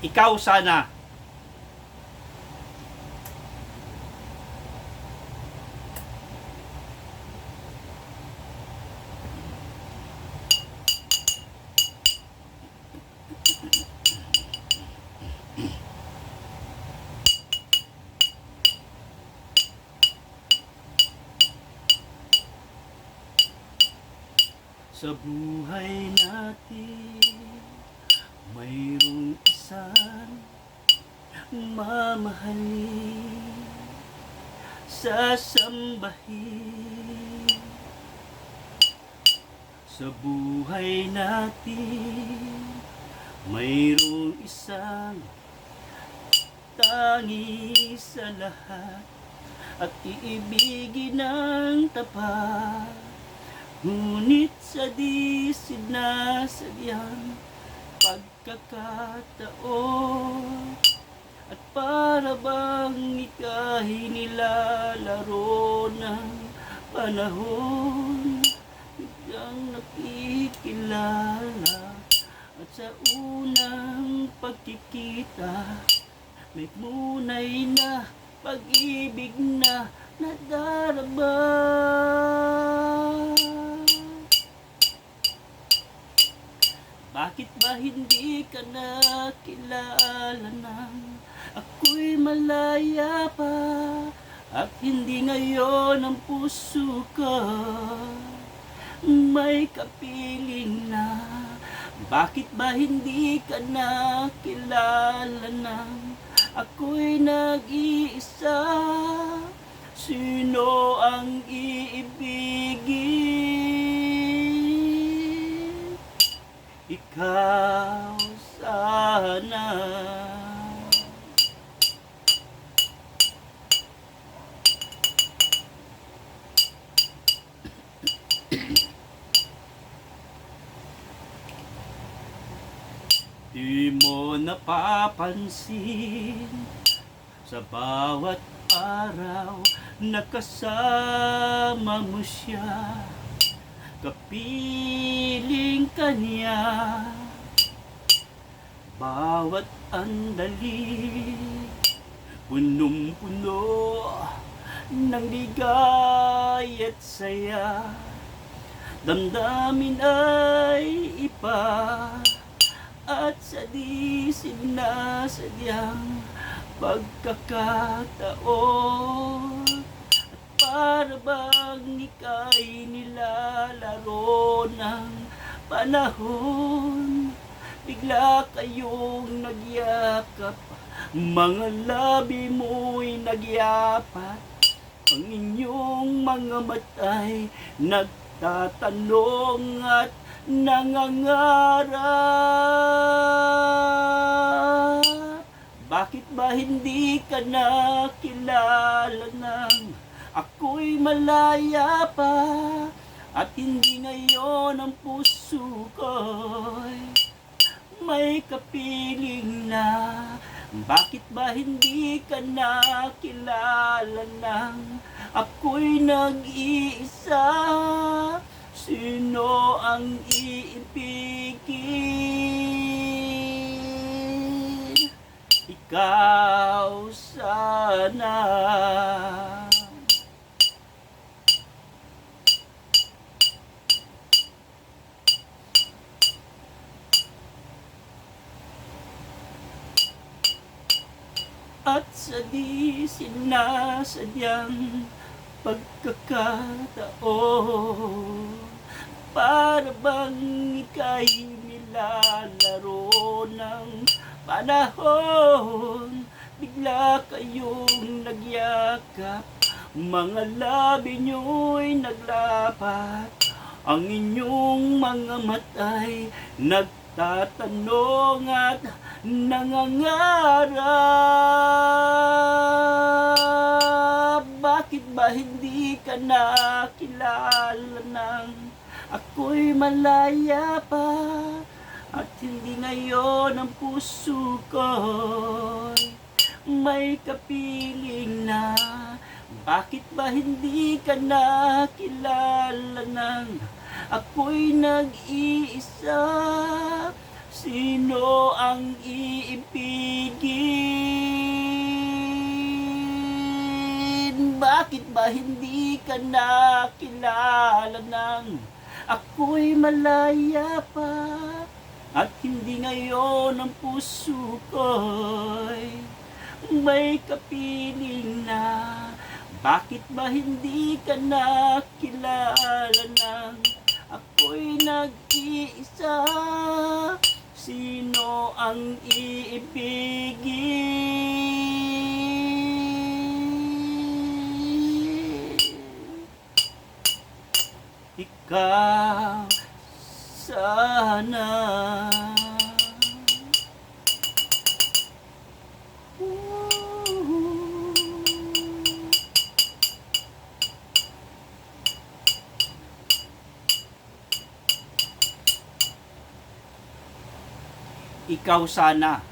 Ikaw sana. Sa buhay natin, mayroong isang mamahalin, sasambahin. Sa buhay natin, mayroong isang tangi sa lahat at iibigin ng tapat. Ngunit sa di sinasadyang pagkakataon at para bang ika'y nilalaro ng panahon, biglang nakikilala at sa unang pagkikita may munay na pag-ibig na nadarama. Bakit ba hindi ka nakilala nang ako'y malaya pa at hindi ngayon ang puso ko may kapiling na? Bakit ba hindi ka nakilala nang ako'y nag-iisa? Sino ang iibigin? Ikaw sana. Di mo napapansin sa bawat araw nakasama mo siya, kapiling kanya. Bawat andali punong-puno ng ligay at saya, damdamin ay iba at sa di sinasadyang pagkakataon at para bang ika'y nilalaro ng panahon, bigla kayong nagyakap, mga labi mo'y nagyapat, ang inyong mga mata'y nagtatanong at nangangarap. Bakit ba hindi ka nakilala nang ako'y malaya pa at hindi ngayon ang puso ko'y may kapiling na? Bakit ba hindi ka nakilala nang ako'y nag-iisa? Sino ang iibigin? Ikaw sana. At sa di sinasadyang pagkakataon, para bang ika'y nilalaro ng panahon, bigla kayong nagyakap, mga labi nyo'y naglapat, ang inyong mga mata'y nagtatanong at nangangarap. Bakit ba hindi ka nakilala nang ako'y malaya pa at hindi ngayon ang puso ko'y may kapiling na? Bakit ba hindi ka nakilala nang ako'y nag-iisa? Sino ang iibigin? Bakit ba hindi ka nakilala nang ako'y malaya pa? At hindi ngayon ang puso ko'y may kapiling na. Bakit ba hindi ka nakilala nang ako'y nag-iisa? Sino ang iibigin? Ikaw sana. Ikaw sana.